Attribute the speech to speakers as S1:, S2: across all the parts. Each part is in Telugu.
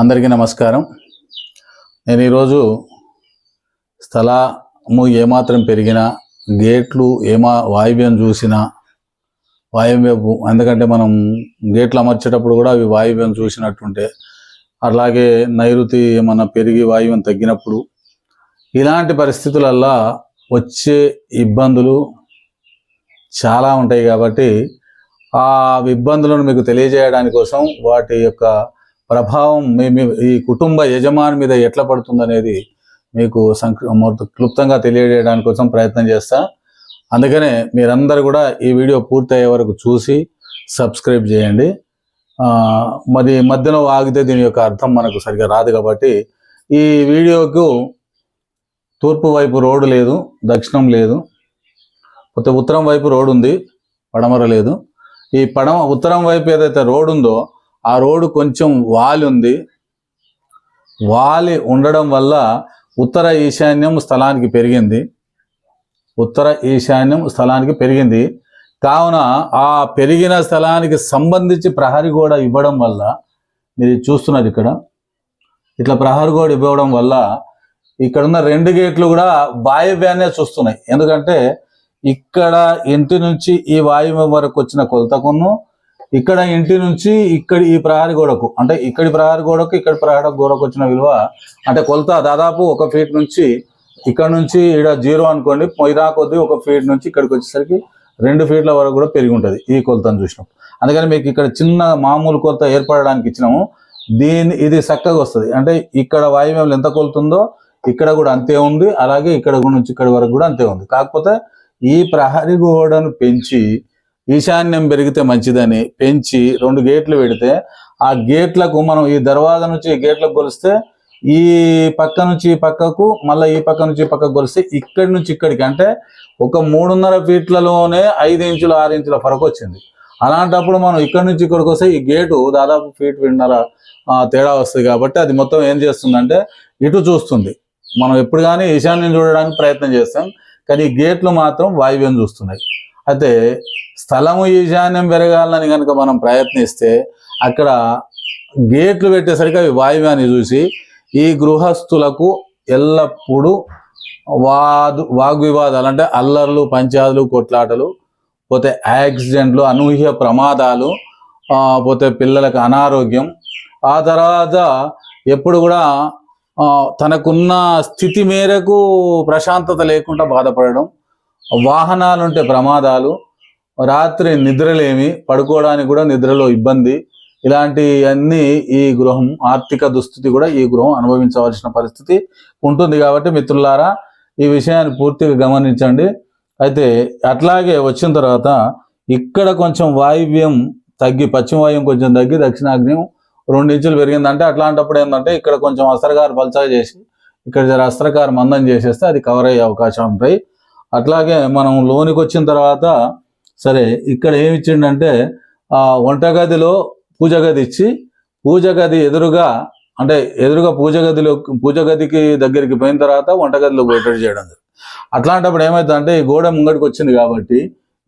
S1: అందరికీ నమస్కారం. నేను ఈరోజు స్థలము ఏమాత్రం పెరిగినా, గేట్లు వాయువ్యం చూసినా, వాయువ్యపు ఎందుకంటే మనం గేట్లు అమర్చేటప్పుడు కూడా అవి వాయువ్యం చూసినట్టుంటే, అలాగే నైరుతి ఏమన్నా పెరిగి వాయువ్యం తగ్గినప్పుడు ఇలాంటి పరిస్థితులల్లో వచ్చే ఇబ్బందులు చాలా ఉంటాయి. కాబట్టి ఆ ఇబ్బందులను మీకు తెలియజేయడానికి కోసం వాటి యొక్క ప్రభావం ఈ కుటుంబ యజమాని మీద ఎట్లా పడుతుందనేది మీకు క్లుప్తంగా తెలియజేయడానికి కోసం ప్రయత్నం చేస్తా. అందుకనే మీరందరూ కూడా ఈ వీడియో పూర్తయ్యే వరకు చూసి సబ్స్క్రైబ్ చేయండి. మరి మధ్యలో ఆగితే దీని యొక్క అర్థం మనకు సరిగా రాదు. కాబట్టి ఈ వీడియోకు తూర్పు వైపు రోడ్డు లేదు, దక్షిణం లేదు, ఉత్తరం వైపు రోడ్డు ఉంది, పడమర లేదు. ఈ ఉత్తరం వైపు ఏదైతే రోడ్డు ఉందో ఆ రోడ్డు కొంచెం వాలి ఉంది. వాలి ఉండడం వల్ల ఉత్తర ఈశాన్యం స్థలానికి పెరిగింది. కావున ఆ పెరిగిన స్థలానికి సంబంధించి ప్రహరీ గోడ ఇవ్వడం వల్ల, మీరు చూస్తున్నారు ఇక్కడ ఇట్లా ప్రహరీ గోడ ఇవ్వడం వల్ల ఇక్కడున్న 2 గేట్లు కూడా వాయువ్యాన్నే చూస్తున్నాయి. ఎందుకంటే ఇక్కడ ఇంటి నుంచి ఈ వాయువ్యం వరకు వచ్చిన కొలతకును, ఇక్కడ ఇంటి నుంచి ఈ ప్రహరీ గోడకు, అంటే ఇక్కడి ప్రహరీ గోడకు ఇక్కడ ప్రహరీ గోడకు వచ్చిన విలువ, అంటే కొలత దాదాపు 1 ఫీట్ నుంచి ఇక్కడ నుంచి ఇక్కడ 0 అనుకోండి, మొయిదా కొద్ది 1 ఫీట్ నుంచి ఇక్కడికి వచ్చేసరికి 2 ఫీట్ల వరకు కూడా పెరిగి ఉంటుంది ఈ కొలతను చూసినప్పుడు. అందుకని మీకు ఇక్కడ చిన్న మామూలు కొలత ఏర్పడడానికి ఇచ్చినాము. ఇది చక్కగా వస్తుంది. అంటే ఇక్కడ వాయువ్యంలో ఎంత కొలుతుందో ఇక్కడ కూడా అంతే ఉంది, అలాగే ఇక్కడ నుంచి ఇక్కడి వరకు కూడా అంతే ఉంది. కాకపోతే ఈ ప్రహరీ గోడను పెంచి ఈశాన్యం పెరిగితే మంచిదని పెంచి 2 గేట్లు పెడితే, ఆ గేట్లకు మనం ఈ దర్వాజా నుంచి ఈ గేట్లకు కొలిస్తే ఈ పక్క నుంచి ఈ పక్కకు, మళ్ళీ ఈ పక్క నుంచి ఈ పక్కకు కొలిస్తే ఇక్కడి నుంచి ఇక్కడికి, అంటే ఒక 3.5 ఫీట్లలోనే 5 ఇంచులు 6 ఇంచుల ఫరక్ వచ్చింది. అలాంటప్పుడు మనం ఇక్కడి నుంచి ఇక్కడికి వస్తే ఈ గేటు దాదాపు 1.5 ఫీట్ తేడా వస్తుంది. కాబట్టి అది మొత్తం ఏం చేస్తుందంటే ఇటు చూస్తుంది. మనం ఎప్పుడు కానీ ఈశాన్యం చూడడానికి ప్రయత్నం చేస్తాం, కానీ ఈ గేట్లు మాత్రం వాయువ్యం చూస్తున్నాయి. అయితే స్థలము ఈశాన్యం పెరగాలని కనుక మనం ప్రయత్నిస్తే అక్కడ గేట్లు పెట్టేసరికి అవి వాయువ్యాన్ని చూసి ఈ గృహస్థులకు ఎల్లప్పుడూ వాగ్వివాదాలు, అంటే అల్లర్లు, పంచాదులు, కొట్లాటలు, పోతే యాక్సిడెంట్లు, అనూహ్య ప్రమాదాలు, పోతే పిల్లలకు అనారోగ్యం, ఆ తర్వాత ఎప్పుడు కూడా తనకున్న స్థితి మేరకు ప్రశాంతత లేకుండా బాధపడడం, వాహనాలుంటే ప్రమాదాలు, రాత్రి నిద్రలేమి, పడుకోవడానికి కూడా నిద్రలో ఇబ్బంది, ఇలాంటివన్నీ ఈ గృహం ఆర్థిక దుస్థితి కూడా ఈ గృహం అనుభవించవలసిన పరిస్థితి ఉంటుంది. కాబట్టి మిత్రులారా, ఈ విషయాన్ని పూర్తిగా గమనించండి. అయితే అట్లాగే వచ్చిన తర్వాత ఇక్కడ కొంచెం వాయువ్యం తగ్గి, పశ్చిమ వాయువ్యం కొంచెం తగ్గి, దక్షిణాగ్నేయం 2 ఇంచులు పెరిగిందంటే అట్లాంటప్పుడు ఏంటంటే ఇక్కడ కొంచెం అస్త్రకారు పల్చగా చేసి ఇక్కడ అస్త్రకారు మందం చేసేస్తే అది కవర్ అయ్యే అవకాశం ఉంటాయి. అట్లాగే మనం లోనికి వచ్చిన తర్వాత సరే ఇక్కడ ఏమి ఇచ్చిండంటే వంటగదిలో పూజ గది ఇచ్చి, పూజ గది ఎదురుగా, అంటే ఎదురుగా పూజ గదికి దగ్గరికి పోయిన తర్వాత వంటగదిలో రొటేట్ చేయడం. అట్లాంటప్పుడు ఏమవుతుందంటే ఈ గోడ ముంగడికి వచ్చింది కాబట్టి,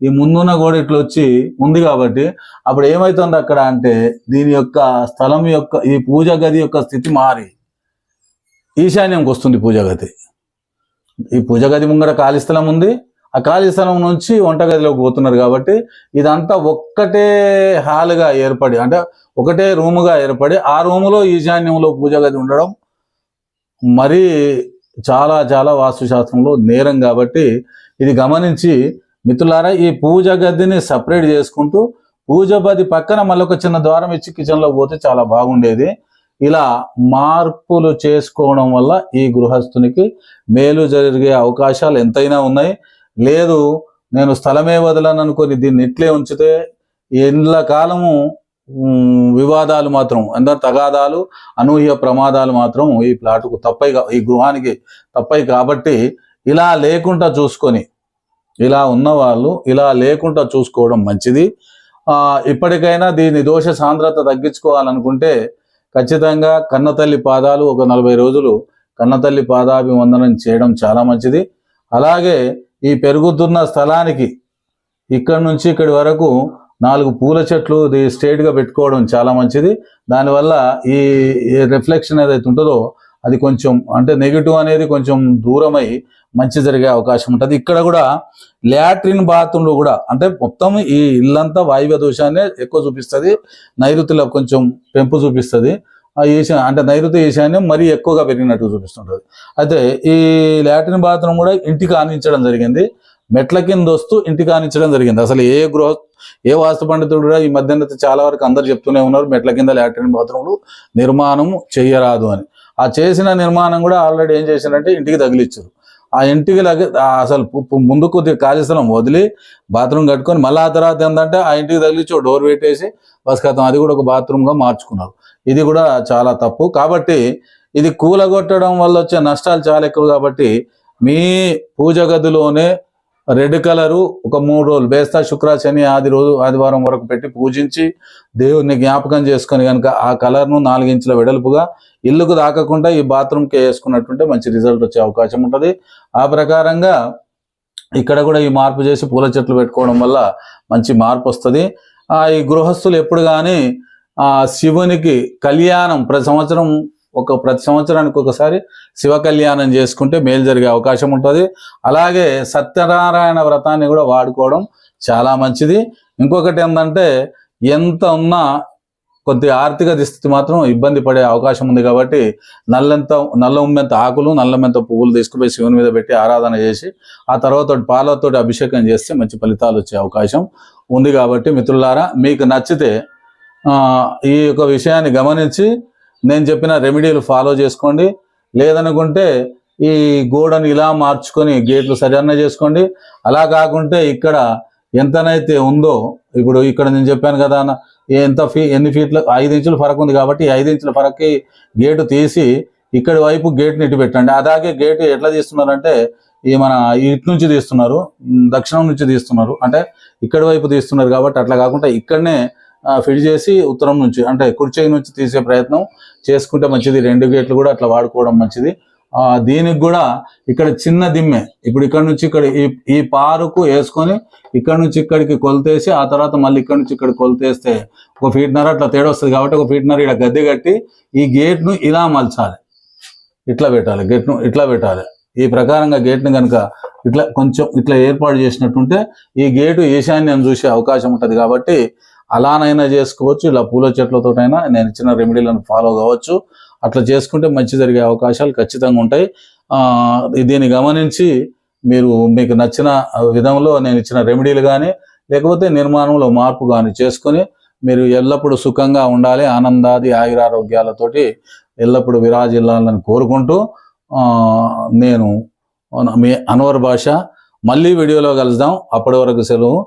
S1: ఈ ముందున్న గోడ ఇట్లా వచ్చి ఉంది కాబట్టి అప్పుడు ఏమవుతుంది అక్కడ అంటే దీని యొక్క స్థలం యొక్క ఈ పూజ గది యొక్క స్థితి మారి ఈశాన్యంకి వస్తుంది పూజ గది. ఈ పూజ గది ముంగడ ఖాళీ స్థలం ఉంది, ఆ ఖాళీ స్థలం నుంచి వంటగదిలోకి పోతున్నారు. కాబట్టి ఇదంతా ఒక్కటే హాల్గా ఏర్పడి, అంటే ఒకటే రూముగా ఏర్పడి, ఆ రూములో ఈశాన్యంలో పూజ గది ఉండడం మరీ చాలా చాలా వాస్తుశాస్త్రంలో నేరం. కాబట్టి ఇది గమనించి మిత్రులారా, ఈ పూజ గదిని సపరేట్ చేసుకుంటూ పూజ గది పక్కన మళ్ళీ ఒక చిన్న ద్వారం ఇచ్చి కిచెన్లోకి పోతే చాలా బాగుండేది. ఇలా మార్పులు చేసుకోవడం వల్ల ఈ గృహస్థునికి మేలు జరిగే అవకాశాలు ఎంతైనా ఉన్నాయి. లేదు నేను స్థలమే వదలను అనుకొని దీన్ని ఇట్లే ఉంచితే ఎండ్ల కాలము వివాదాలు మాత్రం, అందరు తగాదాలు, అనూహ్య ప్రమాదాలు మాత్రం ఈ ప్లాటుకు తప్పై, ఈ గృహానికి తప్పై. కాబట్టి ఇలా లేకుండా చూసుకొని, ఇలా ఉన్నవాళ్ళు ఇలా లేకుండా చూసుకోవడం మంచిది. ఇప్పటికైనా దీని దోష సాంద్రత తగ్గించుకోవాలనుకుంటే ఖచ్చితంగా కన్నతల్లి పాదాలు ఒక 40 రోజులు కన్నతల్లి పాదాభివందనం చేయడం చాలా మంచిది. అలాగే ఈ పెరుగుతున్న స్థలానికి ఇక్కడి నుంచి ఇక్కడి వరకు 4 పూల చెట్లు ఇది స్ట్రైట్గా పెట్టుకోవడం చాలా మంచిది. దానివల్ల ఈ రిఫ్లెక్షన్ ఏదైతే ఉంటుందో అది కొంచెం అంటే నెగిటివ్ అనేది కొంచెం దూరమై మంచి జరిగే అవకాశం ఉంటుంది. ఇక్కడ కూడా లాట్రిన్ బాత్రూంలో కూడా అంటే మొత్తం ఈ ఇల్లంతా వాయువ్య దోషాన్ని ఎక్కువ చూపిస్తుంది, నైరుతిలో కొంచెం పెంపు చూపిస్తుంది. అంటే నైరుతి ఈశాన్యం మరీ ఎక్కువగా పెరిగినట్టు చూపిస్తుంటుంది. అయితే ఈ లాట్రిన్ బాత్రూమ్ కూడా ఇంటికి ఆనించడం జరిగింది, మెట్ల కింద వస్తూ ఇంటికి ఆనించడం జరిగింది. అసలు ఏ వాస్తు పండితుడు కూడా ఈ మధ్యన చాలా వరకు అందరు చెప్తూనే ఉన్నారు మెట్ల కింద లాట్రిన్ బాత్రూమ్లు నిర్మాణం చెయ్యరాదు అని. ఆ చేసిన నిర్మాణం కూడా ఆల్రెడీ ఏం చేశారంటే ఇంటికి తగిలిచ్చారు. ఆ ఇంటికి అసలు ముందు కొద్దిగా ఖాళీ స్థలం వదిలి బాత్రూమ్ కట్టుకొని మళ్ళీ ఆ తర్వాత ఏంటంటే ఆ ఇంటికి తగిలిచ్చి డోర్ పెట్టేసి బస్ కథం అది కూడా ఒక బాత్రూమ్గా మార్చుకున్నారు. ఇది కూడా చాలా తప్పు. కాబట్టి ఇది కూలగొట్టడం వల్ల వచ్చే నష్టాలు చాలా ఎక్కువ. కాబట్టి మీ పూజ గదిలోనే రెడ్ కలరు ఒక 3 రోజులు బేస్తా శుక్ర శని ఆదివారం వరకు పెట్టి పూజించి దేవుడిని జ్ఞాపకం చేసుకొని కనుక ఆ కలర్ను 4 ఇంచుల వెడల్పుగా ఇల్లుకు దాకకుండా ఈ బాత్రూమ్కి వేసుకున్నట్టుంటే మంచి రిజల్ట్ వచ్చే అవకాశం ఉంటుంది. ఆ ప్రకారంగా ఇక్కడ కూడా ఈ మార్పు చేసి పూల చెట్లు పెట్టుకోవడం వల్ల మంచి మార్పు వస్తుంది. ఈ గృహస్థులు ఎప్పుడు కానీ శివునికి కళ్యాణం ప్రతి సంవత్సరానికి ఒకసారి శివ కళ్యాణం చేసుకుంటే మేలు జరిగే అవకాశం ఉంటుంది. అలాగే సత్యనారాయణ వ్రతాన్ని కూడా వాడుకోవడం చాలా మంచిది. ఇంకొకటి ఏంటంటే ఎంత ఉన్నా కొద్ది ఆర్థిక స్థితి మాత్రం ఇబ్బంది పడే అవకాశం ఉంది. కాబట్టి నల్ల ఉమ్మెంత ఆకులు నల్లమెంత పువ్వులు తీసుకుపోయి శివుని మీద పెట్టి ఆరాధన చేసి ఆ తర్వాత పాలతోటి అభిషేకం చేస్తే మంచి ఫలితాలు వచ్చే అవకాశం ఉంది. కాబట్టి మిత్రులారా, మీకు నచ్చితే ఈ యొక్క విషయాన్ని గమనించి నేను చెప్పిన రెమెడీలు ఫాలో చేసుకోండి. లేదనుకుంటే ఈ గోడను ఇలా మార్చుకొని గేట్లు సరిగ్గా చేసుకోండి. అలా కాకుంటే ఇక్కడ ఎంతనైతే ఉందో ఇప్పుడు ఇక్కడ నేను చెప్పాను కదా ఎన్ని ఫీట్లు 5 ఇంచుల ఫరక్ ఉంది కాబట్టి 5 ఇంచుల ఫరక్కి గేటు తీసి ఇక్కడి వైపు గేట్ని ఇటు పెట్టండి. అలాగే గేటు ఎట్లా తీస్తున్నారంటే మన ఇటు నుంచి తీస్తున్నారు, దక్షిణం నుంచి తీస్తున్నారు, అంటే ఇక్కడి వైపు తీస్తున్నారు. కాబట్టి అట్లా కాకుండా ఇక్కడనే ఫిట్ చేసి ఉత్తరం నుంచి అంటే కుర్చీ నుంచి తీసే ప్రయత్నం చేసుకుంటే మంచిది. 2 గేట్లు కూడా అట్లా వాడుకోవడం మంచిది. దీనికి కూడా ఇక్కడ చిన్న దిమ్మె ఇప్పుడు ఇక్కడ నుంచి ఇక్కడ ఈ పారుకు వేసుకొని ఇక్కడ నుంచి ఇక్కడికి కొలతేసి ఆ తర్వాత మళ్ళీ ఇక్కడ నుంచి ఇక్కడ కొలతేస్తే 1 ఫీట్‌న్నర అట్లా తేడా వస్తుంది. కాబట్టి 1 ఫీట్‌న్నర ఇక్కడ గద్దె కట్టి ఈ గేట్ను ఇలా మలచాలి, ఇట్లా పెట్టాలి, గేట్ను ఇట్లా పెట్టాలి. ఈ ప్రకారంగా గేట్ని కనుక ఇట్లా కొంచెం ఇట్లా ఏర్పాటు చేసినట్టుంటే ఈ గేటు ఈశాన్యం చూసే అవకాశం ఉంటుంది. కాబట్టి అలానైనా చేసుకోవచ్చు, ఇలా పూల చెట్లతోటైనా నేను ఇచ్చిన రెమెడీలను ఫాలో కావచ్చు. అట్లా చేసుకుంటే మంచి జరిగే అవకాశాలు ఖచ్చితంగా ఉంటాయి. దీన్ని గమనించి మీకు నచ్చిన విధంలో నేను ఇచ్చిన రెమెడీలు కానీ లేకపోతే నిర్మాణంలో మార్పు కానీ చేసుకొని మీరు ఎల్లప్పుడూ సుఖంగా ఉండాలి, ఆనందాది ఆయురారోగ్యాలతోటి ఎల్లప్పుడూ విరాజిల్లాలని కోరుకుంటూ నేను మీ అన్వర్ భాష. మళ్ళీ వీడియోలో కలుద్దాం. అప్పటి వరకు సెలవు.